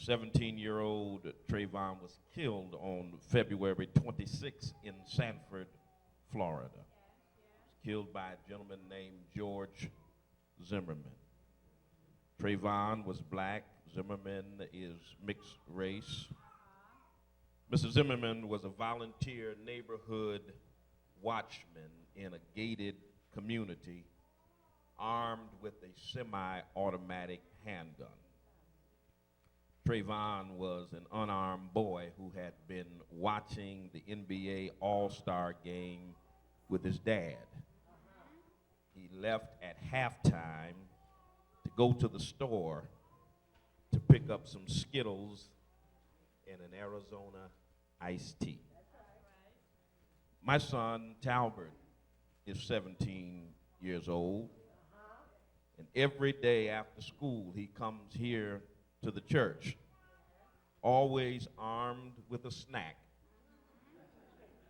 17-year-old Trayvon was killed on February 26 in Sanford, Florida. Killed by a gentleman named George Zimmerman. Trayvon was black. Zimmerman is mixed race. Mr. Zimmerman was a volunteer neighborhood watchman in a gated community armed with a semi-automatic handgun. Trayvon was an unarmed boy who had been watching the NBA All-Star game with his dad. He left at halftime to go to the store to pick up some Skittles and an Arizona iced tea. My son, Talbert, is 17 years old, and every day after school he comes here to the church, always armed with a snack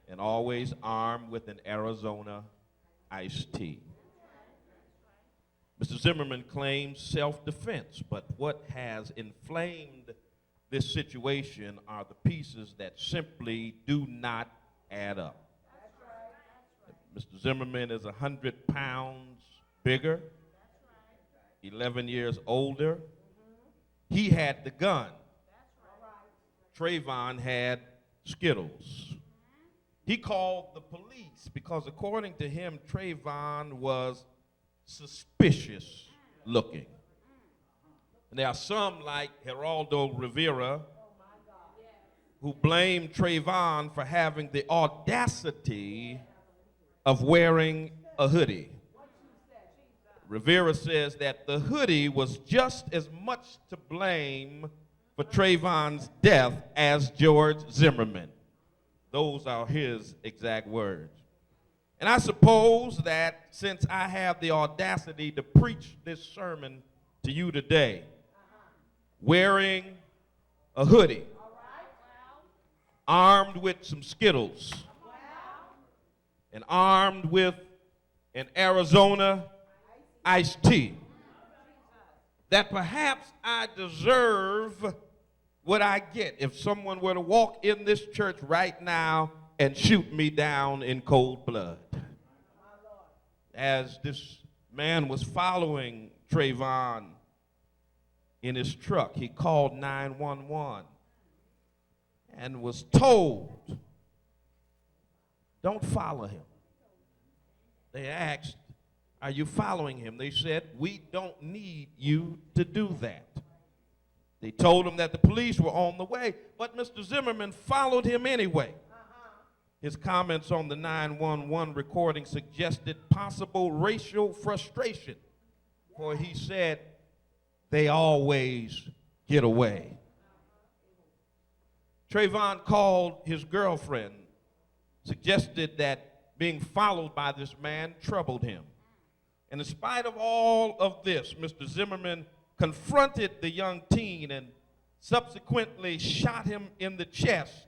and always armed with an Arizona iced tea. Mr. Zimmerman claims self-defense, but what has inflamed this situation are the pieces that simply do not add up. Mr. Zimmerman is 100 pounds bigger, 11 years older. He had the gun. Trayvon had Skittles. He called the police because, according to him, Trayvon was suspicious looking. And there are some, like Geraldo Rivera, who blame Trayvon for having the audacity of wearing a hoodie. Rivera says that the hoodie was just as much to blame for Trayvon's death as George Zimmerman. Those are his exact words. And I suppose that since I have the audacity to preach this sermon to you today, wearing a hoodie, armed with some Skittles, and armed with an Arizona iced tea, that perhaps I deserve what I get if someone were to walk in this church right now and shoot me down in cold blood. As this man was following Trayvon in his truck, he called 911 and was told, don't follow him. They asked, are you following him? They said, we don't need you to do that. They told him that the police were on the way, but Mr. Zimmerman followed him anyway. His comments on the 911 recording suggested possible racial frustration, for he said, they always get away. Trayvon called his girlfriend, suggested that being followed by this man troubled him. And in spite of all of this, Mr. Zimmerman confronted the young teen and subsequently shot him in the chest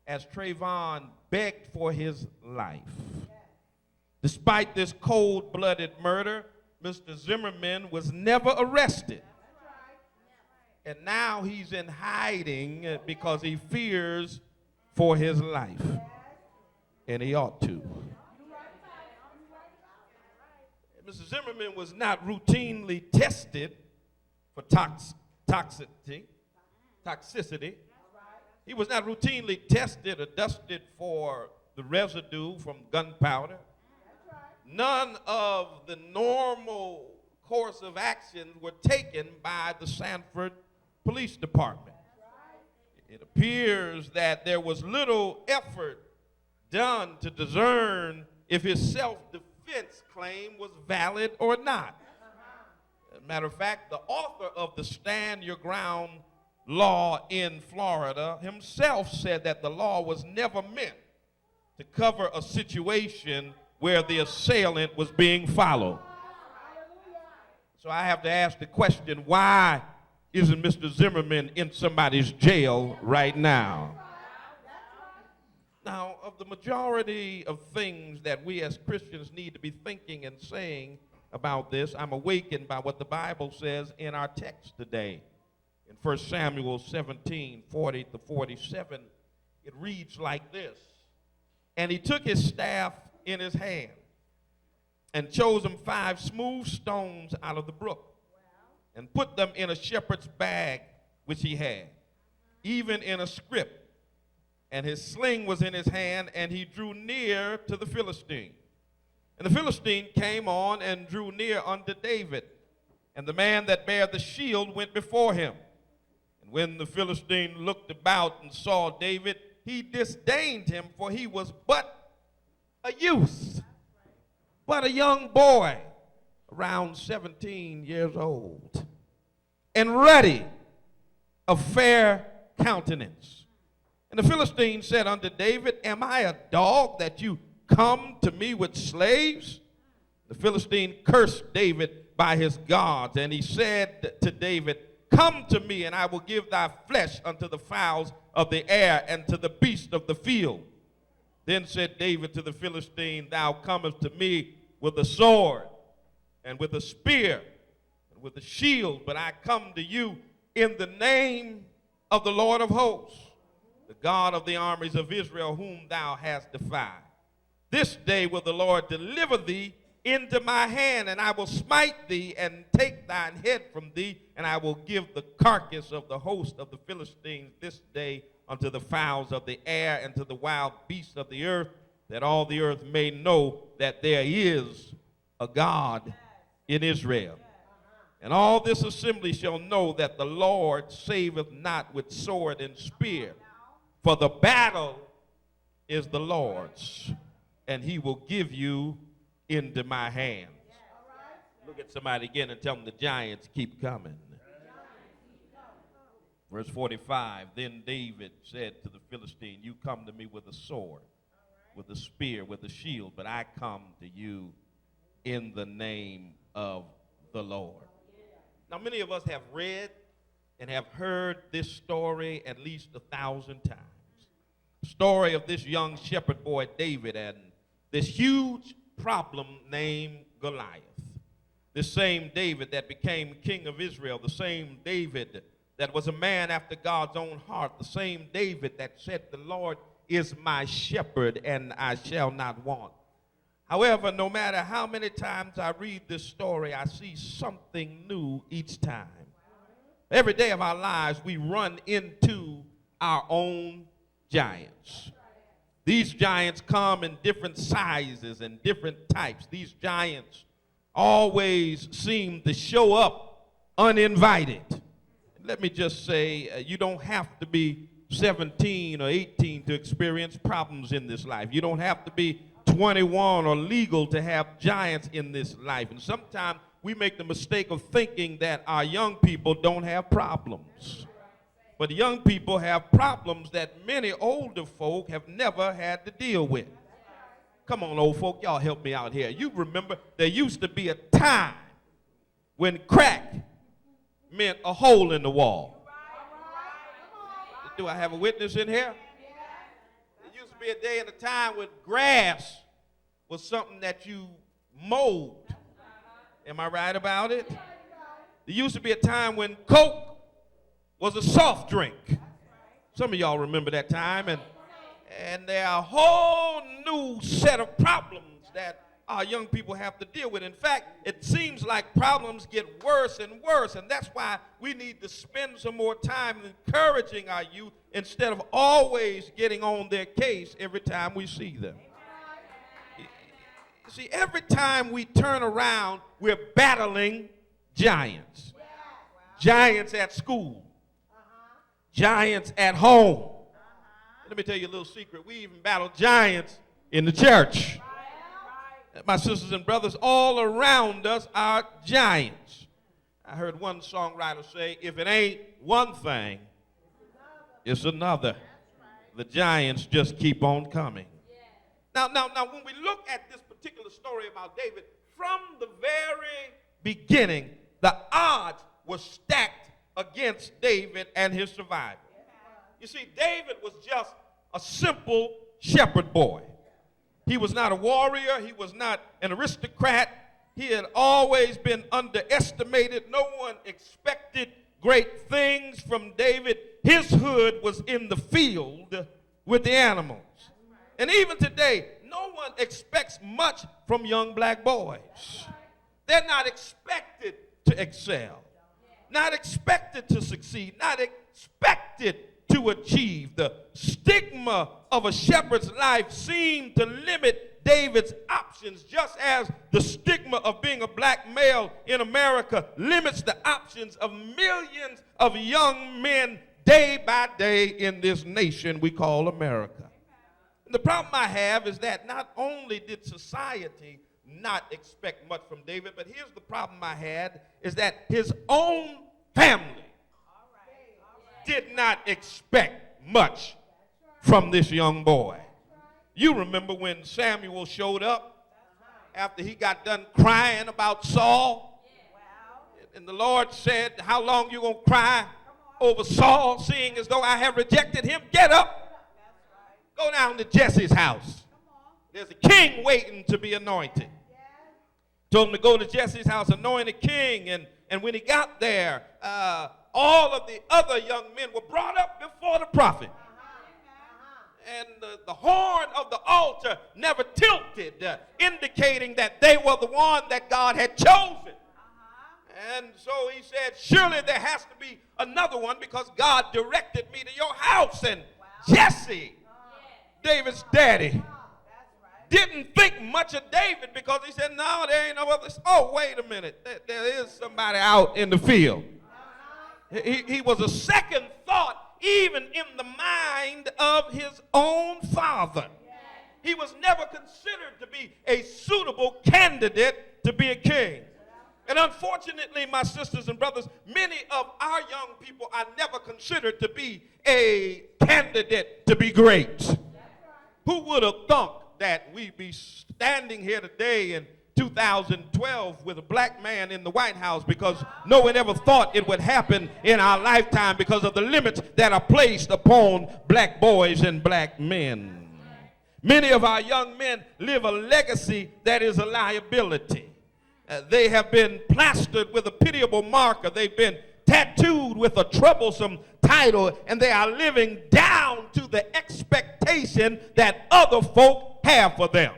as Trayvon begged for his life. Despite this cold-blooded murder, Mr. Zimmerman was never arrested. And now he's in hiding because he fears for his life. And he ought to. Mr. Zimmerman was not routinely tested for toxicity. He was not routinely tested or dusted for the residue from gunpowder. None of the normal course of action were taken by the Sanford Police Department. It appears that there was little effort done to discern if his self-defense claim was valid or not. As a matter of fact, the author of the Stand Your Ground law in Florida himself said that the law was never meant to cover a situation where the assailant was being followed. So I have to ask the question, why isn't Mr. Zimmerman in somebody's jail right now? Now, of the majority of things that we as Christians need to be thinking and saying about this, I'm awakened by what the Bible says in our text today. In 1 Samuel 17:40-47, it reads like this. And he took his staff in his hand and chose him 5 smooth stones out of the brook and put them in a shepherd's bag which he had, even in a scrip. And his sling was in his hand, and he drew near to the Philistine. And the Philistine came on and drew near unto David. And the man that bare the shield went before him. And when the Philistine looked about and saw David, he disdained him, for he was but a youth, but a young boy, around 17 years old, and ruddy, of fair countenance. And the Philistine said unto David, Am I a dog that you come to me with slaves? The Philistine cursed David by his gods, and he said to David, Come to me, and I will give thy flesh unto the fowls of the air and to the beasts of the field. Then said David to the Philistine, Thou comest to me with a sword and with a spear and with a shield, but I come to you in the name of the Lord of hosts, the God of the armies of Israel, whom thou hast defied. This day will the Lord deliver thee into my hand, and I will smite thee and take thine head from thee, and I will give the carcass of the host of the Philistines this day unto the fowls of the air and to the wild beasts of the earth, that all the earth may know that there is a God in Israel. And all this assembly shall know that the Lord saveth not with sword and spear, for the battle is the Lord's, and he will give you into my hands. Look at somebody again and tell them the giants keep coming. Verse 45, Then David said to the Philistine, You come to me with a sword, with a spear, with a shield, but I come to you in the name of the Lord. Now, many of us have read and have heard this story at least 1,000 times. The story of this young shepherd boy, David, and this huge problem named Goliath. This same David that became king of Israel, the same David that was a man after God's own heart, the same David that said, The Lord is my shepherd and I shall not want. However, no matter how many times I read this story, I see something new each time. Every day of our lives, we run into our own giants. These giants come in different sizes and different types. These giants always seem to show up uninvited. Let me just say, you don't have to be 17 or 18 to experience problems in this life. You don't have to be 21 or legal to have giants in this life. And sometimes we make the mistake of thinking that our young people don't have problems. But young people have problems that many older folk have never had to deal with. Come on, old folk, y'all help me out here. You remember there used to be a time when crack meant a hole in the wall. Do I have a witness in here? There used to be a day and a time when grass was something that you mowed. Am I right about it? There used to be a time when Coke was a soft drink. Some of y'all remember that time. And there are a whole new set of problems that our young people have to deal with. In fact, it seems like problems get worse and worse, and that's why we need to spend some more time encouraging our youth instead of always getting on their case every time we see them. You see, every time we turn around, we're battling giants. Giants at school. Giants at home. Let me tell you a little secret. We even battle giants in the church. My sisters and brothers, all around us are giants. I heard one songwriter say, if it ain't one thing, it's another. The giants just keep on coming. Now, when we look at this particular story about David, from the very beginning, the odds were stacked against David and his survival. You see, David was just a simple shepherd boy. He was not a warrior. He was not an aristocrat. He had always been underestimated. No one expected great things from David, his hood was in the field with the animals. And even today, no one expects much from young black boys. They're not expected to excel, not expected to succeed, not expected to achieve. The stigma of a shepherd's life seemed to limit David's options, just as the stigma of being a black male in America limits the options of millions of young men day by day in this nation we call America. And the problem I have is that not only did society not expect much from David, but here's the problem I had, is that his own family did not expect much from this young boy. You remember when Samuel showed up after he got done crying about Saul? And the Lord said, how long you going to cry over Saul, seeing as though I have rejected him? Get up. Go down to Jesse's house. There's a king waiting to be anointed. Told him to go to Jesse's house, anoint a king. And when he got there, all of the other young men were brought up before the prophet. And the horn of the altar never tilted, indicating that they were the one that God had chosen. And so he said, surely there has to be another one because God directed me to your house. And Jesse, David's daddy, didn't think much of David because he said, no, there ain't no other. Oh, wait a minute. There is somebody out in the field. He was a second thought even in the mind of his own father. He was never considered to be a suitable candidate to be a king. And unfortunately, my sisters and brothers, many of our young people are never considered to be a candidate to be great. Who would have thought that we'd be standing here today in 2012 with a black man in the White House, because no one ever thought it would happen in our lifetime because of the limits that are placed upon black boys and black men. Many of our young men live a legacy that is a liability. They have been plastered with a pitiable marker. They've been tattooed with a troublesome title, and they are living down to the expectation that other folk have for them.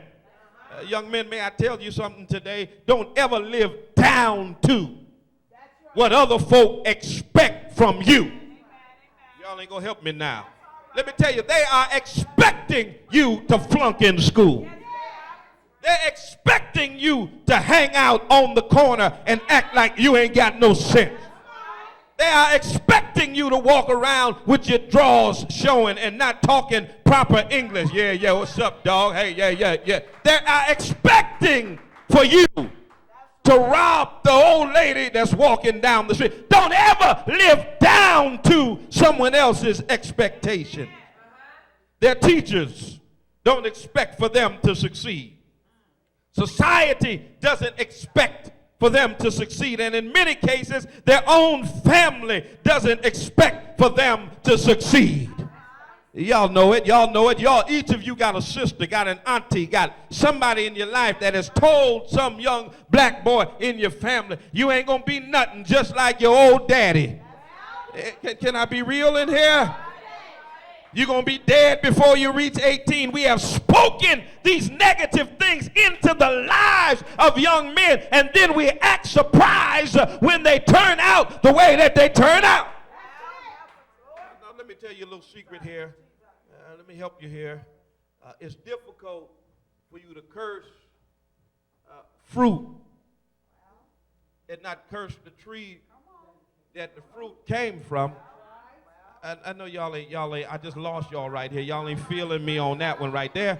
Young men, may I tell you something today? Don't ever live down to what other folk expect from you. Y'all ain't gonna help me now. Let me tell you, they are expecting you to flunk in school. They're expecting you to hang out on the corner and act like you ain't got no sense. They are expecting you to walk around with your drawers showing and not talking proper English. Yeah, what's up, dog? Hey, yeah. They are expecting for you to rob the old lady that's walking down the street. Don't ever live down to someone else's expectation. Their teachers don't expect for them to succeed. Society doesn't expect for them to succeed. And in many cases, their own family doesn't expect for them to succeed. Y'all know it. Each of you got a sister, got an auntie, got somebody in your life that has told some young black boy in your family, you ain't going to be nothing just like your old daddy. Can I be real in here? You're going to be dead before you reach 18. We have spoken these negative things into the lives of young men, and then we act surprised when they turn out the way that they turn out. Now, let me tell you a little secret here. Let me help you here. It's difficult for you to curse fruit and not curse the tree that the fruit came from. I know y'all ain't, I just lost y'all right here. Y'all ain't feeling me on that one right there.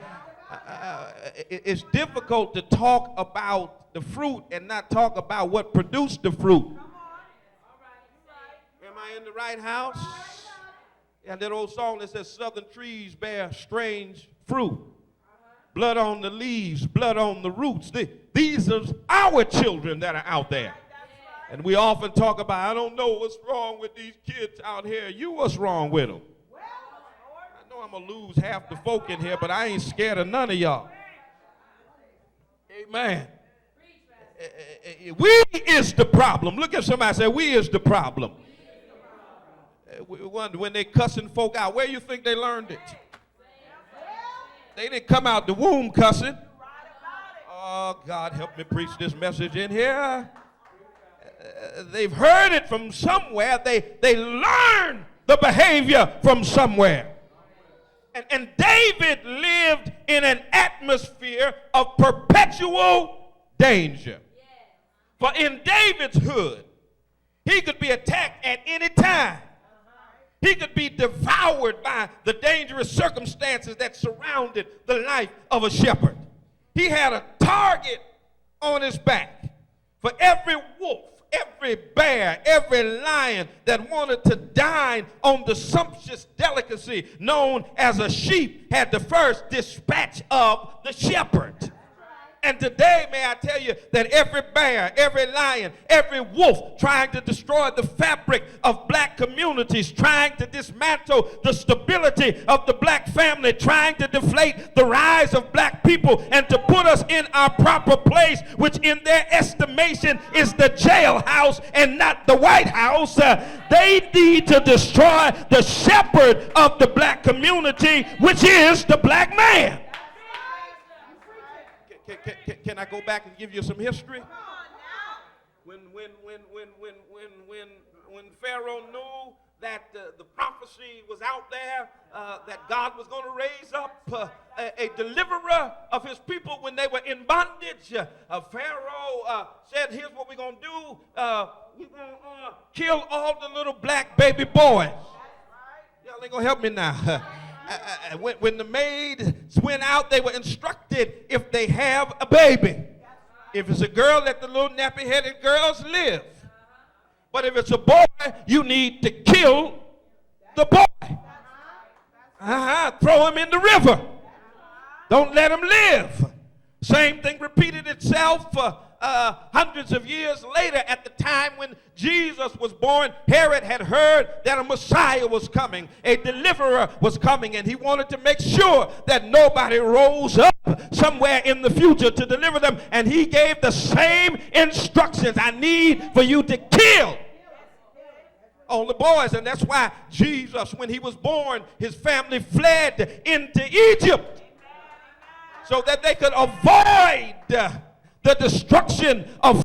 It's difficult to talk about the fruit and not talk about what produced the fruit. Am I in the right house? And that old song that says, southern trees bear strange fruit. Blood on the leaves, blood on the roots. These are our children that are out there. And we often talk about, I don't know what's wrong with these kids out here. What's wrong with them? I know I'm going to lose half the folk in here, but I ain't scared of none of y'all. Amen. We is the problem. Look at somebody and say, we is the problem. We wonder when they cussing folk out. Where you think they learned it? They didn't come out the womb cussing. Oh, God, help me preach this message in here. They've heard it from somewhere. They learned the behavior from somewhere. And David lived in an atmosphere of perpetual danger. For in David's hood, he could be attacked at any time. He could be devoured by the dangerous circumstances that surrounded the life of a shepherd. He had a target on his back. For every wolf, every bear, every lion that wanted to dine on the sumptuous delicacy known as a sheep had the first dispatch of the shepherd. And today, may I tell you that every bear, every lion, every wolf trying to destroy the fabric of black communities, trying to dismantle the stability of the black family, trying to deflate the rise of black people and to put us in our proper place, which in their estimation is the jailhouse and not the White House. They need to destroy the shepherd of the black community, which is the black man. Can I go back and give you some history? When Pharaoh knew that the prophecy was out there, that God was going to raise up a deliverer of his people when they were in bondage, Pharaoh said, here's what we're going to do. We're going to kill all the little black baby boys. Y'all ain't going to help me now. When the maids went out, they were instructed if they have a baby. If it's a girl, let the little nappy-headed girls live. But if it's a boy, you need to kill the boy. Throw him in the river. Don't let him live. Same thing repeated itself hundreds of years later. At the time when Jesus was born, Herod had heard that a Messiah was coming, a deliverer was coming, and he wanted to make sure that nobody rose up somewhere in the future to deliver them. And he gave the same instructions. I need for you to kill all the boys. And that's why Jesus, when he was born, his family fled into Egypt so that they could avoid the destruction of